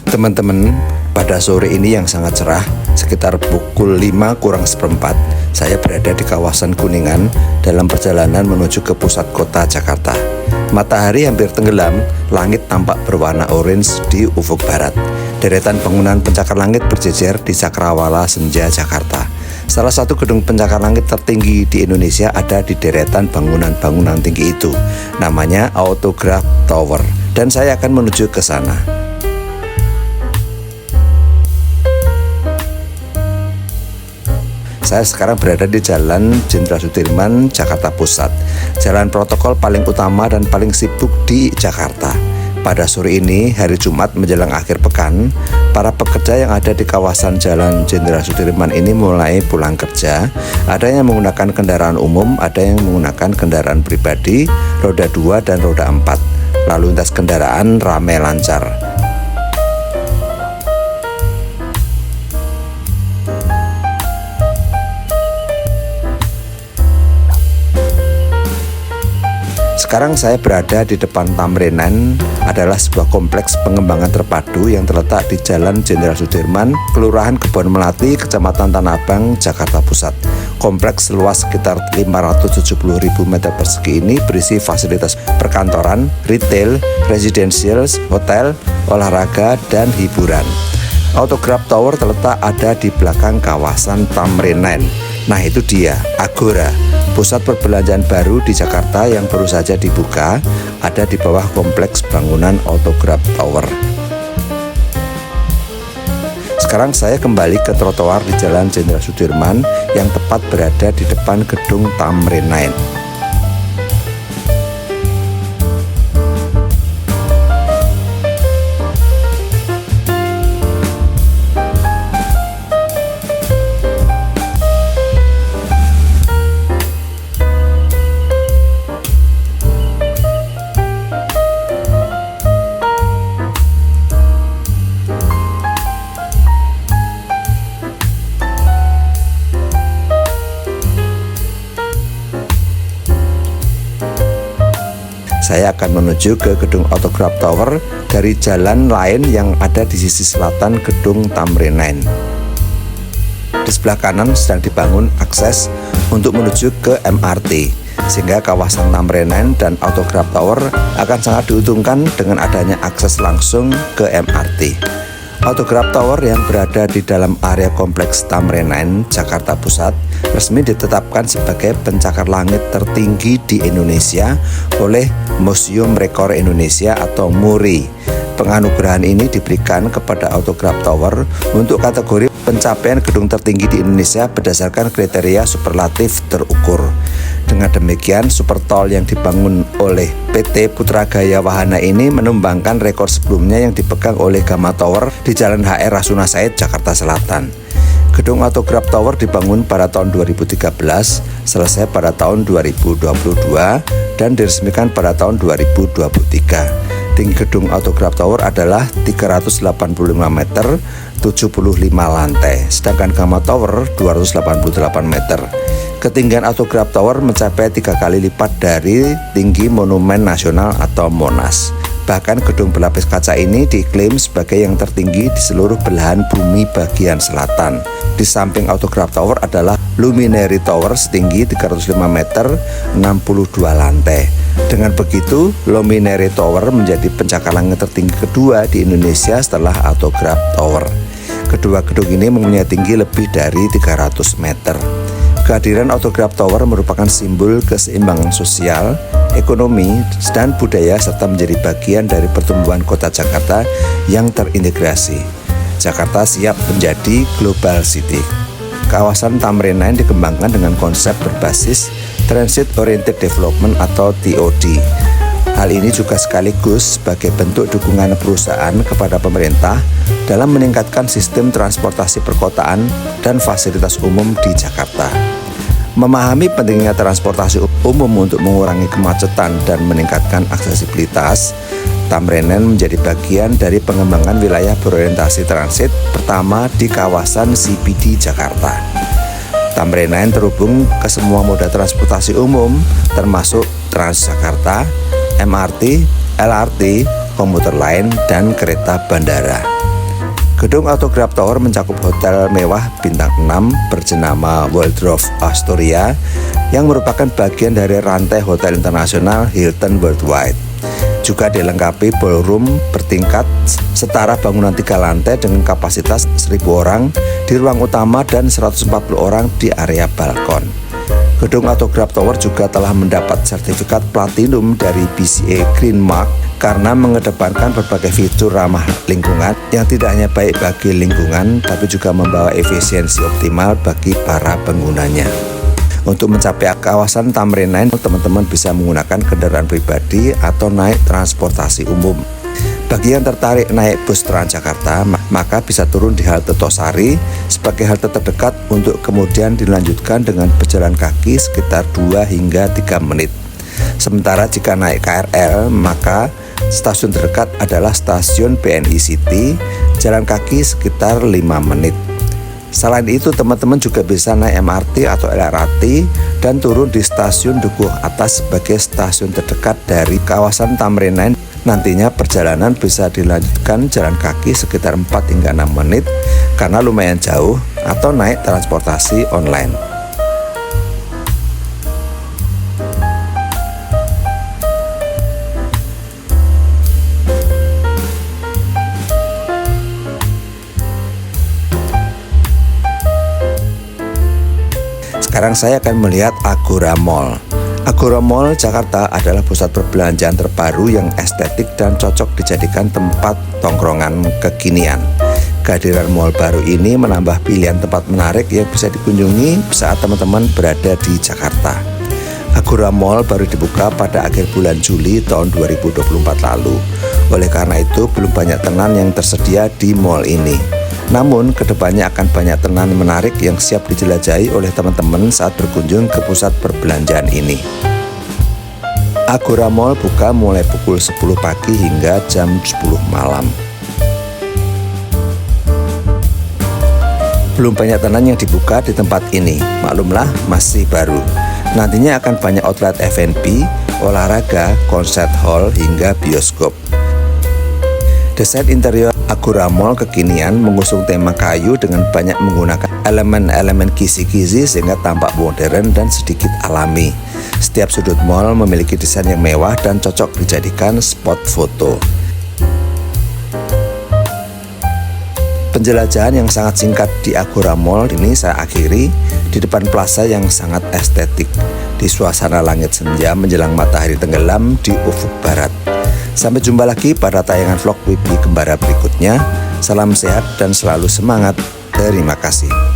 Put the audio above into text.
Teman-teman, pada sore ini yang sangat cerah, sekitar pukul 5:45, saya berada di kawasan Kuningan dalam perjalanan menuju ke pusat kota Jakarta. Matahari hampir tenggelam, langit tampak berwarna orange di ufuk barat. Deretan bangunan pencakar langit berjejer di Cakrawala Senja, Jakarta. Salah satu gedung pencakar langit tertinggi di Indonesia ada di deretan bangunan-bangunan tinggi itu. Namanya Autograph Tower, dan saya akan menuju ke sana. Saya sekarang berada di Jalan Jenderal Sudirman, Jakarta Pusat. Jalan protokol paling utama dan paling sibuk di Jakarta. Pada sore ini, hari Jumat menjelang akhir pekan, para pekerja yang ada di kawasan Jalan Jenderal Sudirman ini mulai pulang kerja. Ada yang menggunakan kendaraan umum, ada yang menggunakan kendaraan pribadi, roda 2 dan roda 4. Lalu lintas kendaraan ramai lancar. Sekarang saya berada di depan Tamrenan, adalah sebuah kompleks pengembangan terpadu yang terletak di Jalan Jenderal Sudirman, Kelurahan Kebon Melati, Kecamatan Tanah Abang, Jakarta Pusat. Kompleks seluas sekitar 570.000 meter persegi ini berisi fasilitas perkantoran, retail, residential, hotel, olahraga, dan hiburan. Autograph Tower terletak ada di belakang kawasan Tamrenan. Nah, itu dia, Agora. Pusat perbelanjaan baru di Jakarta yang baru saja dibuka ada di bawah kompleks bangunan Autograph Tower. Sekarang saya kembali ke trotoar di Jalan Jenderal Sudirman yang tepat berada di depan gedung Tamrenan. Saya akan menuju ke gedung Autograph Tower dari jalan lain yang ada di sisi selatan gedung Tamrenan. Di sebelah kanan sedang dibangun akses untuk menuju ke MRT, sehingga kawasan Tamrenan dan Autograph Tower akan sangat diuntungkan dengan adanya akses langsung ke MRT. Autograph Tower yang berada di dalam area kompleks Tamrenan, Jakarta Pusat, resmi ditetapkan sebagai pencakar langit tertinggi di Indonesia oleh Museum Rekor Indonesia atau MURI. Penganugerahan ini diberikan kepada Autograph Tower untuk kategori pencapaian gedung tertinggi di Indonesia berdasarkan kriteria superlatif terukur. Dengan demikian, super tall yang dibangun oleh PT Putragaya Wahana ini menumbangkan rekor sebelumnya yang dipegang oleh Gama Tower di Jalan HR Rasuna Said, Jakarta Selatan. Gedung Autograph Tower dibangun pada tahun 2013, selesai pada tahun 2022, dan diresmikan pada tahun 2023. Tinggi gedung Autograph Tower adalah 385 meter, 75 lantai, sedangkan Gama Tower 288 meter. Ketinggian Autograph Tower mencapai 3 kali lipat dari tinggi Monumen Nasional atau Monas. Bahkan gedung berlapis kaca ini diklaim sebagai yang tertinggi di seluruh belahan bumi bagian selatan. Di samping Autograph Tower adalah Luminary Tower setinggi 305 meter, 62 lantai. Dengan begitu, Luminary Tower menjadi pencakar langit tertinggi kedua di Indonesia setelah Autograph Tower. Kedua gedung ini mempunyai tinggi lebih dari 300 meter. Kehadiran Autograph Tower merupakan simbol keseimbangan sosial, ekonomi, dan budaya serta menjadi bagian dari pertumbuhan kota Jakarta yang terintegrasi. Jakarta siap menjadi Global City. Kawasan Tamrenan dikembangkan dengan konsep berbasis Transit Oriented Development atau TOD. Hal ini juga sekaligus sebagai bentuk dukungan perusahaan kepada pemerintah dalam meningkatkan sistem transportasi perkotaan dan fasilitas umum di Jakarta. Memahami pentingnya transportasi umum untuk mengurangi kemacetan dan meningkatkan aksesibilitas, Tamrenan menjadi bagian dari pengembangan wilayah berorientasi transit pertama di kawasan CBD Jakarta. Tamrenan terhubung ke semua moda transportasi umum termasuk Transjakarta, MRT, LRT, komuter lain, dan kereta bandara. Gedung Autograph Tower mencakup hotel mewah bintang 6 berjenama Waldorf Astoria yang merupakan bagian dari rantai hotel internasional Hilton Worldwide. Juga dilengkapi ballroom bertingkat setara bangunan 3 lantai dengan kapasitas 1.000 orang di ruang utama dan 140 orang di area balkon. Gedung Autograph Tower juga telah mendapat sertifikat platinum dari BCA Green Mark karena mengedepankan berbagai fitur ramah lingkungan yang tidak hanya baik bagi lingkungan tapi juga membawa efisiensi optimal bagi para penggunanya. Untuk mencapai kawasan Tamrin 9, teman-teman bisa menggunakan kendaraan pribadi atau naik transportasi umum. Bagi yang tertarik naik bus Transjakarta, maka bisa turun di halte Tosari sebagai halte terdekat untuk kemudian dilanjutkan dengan berjalan kaki sekitar 2 hingga 3 menit. Sementara jika naik KRL, maka stasiun terdekat adalah stasiun BNI City, jalan kaki sekitar 5 menit. Selain itu, teman-teman juga bisa naik MRT atau LRT dan turun di stasiun Dukuh Atas sebagai stasiun terdekat dari kawasan Tamrin 9. Nantinya perjalanan bisa dilanjutkan jalan kaki sekitar 4 hingga 6 menit karena lumayan jauh atau naik transportasi online. Sekarang saya akan melihat Agora Mall. Agora Mall Jakarta adalah pusat perbelanjaan terbaru yang estetik dan cocok dijadikan tempat tongkrongan kekinian. Kehadiran mall baru ini menambah pilihan tempat menarik yang bisa dikunjungi saat teman-teman berada di Jakarta. Agora Mall baru dibuka pada akhir bulan Juli tahun 2024 lalu. Oleh karena itu, belum banyak tenan yang tersedia di mall ini. Namun, kedepannya akan banyak tenan menarik yang siap dijelajahi oleh teman-teman saat berkunjung ke pusat perbelanjaan ini. Agora Mall buka mulai pukul 10 pagi hingga jam 10 malam. Belum banyak tenan yang dibuka di tempat ini, maklumlah masih baru. Nantinya akan banyak outlet F&B, olahraga, concert hall, hingga bioskop. Desain interior Agora Mall kekinian mengusung tema kayu dengan banyak menggunakan elemen-elemen kisi-kisi sehingga tampak modern dan sedikit alami. Setiap sudut mall memiliki desain yang mewah dan cocok dijadikan spot foto. Penjelajahan yang sangat singkat di Agora Mall ini saya akhiri di depan plaza yang sangat estetik, di suasana langit senja menjelang matahari tenggelam di ufuk barat. Sampai jumpa lagi pada tayangan vlog Wibi Kembara berikutnya. Salam sehat dan selalu semangat. Terima kasih.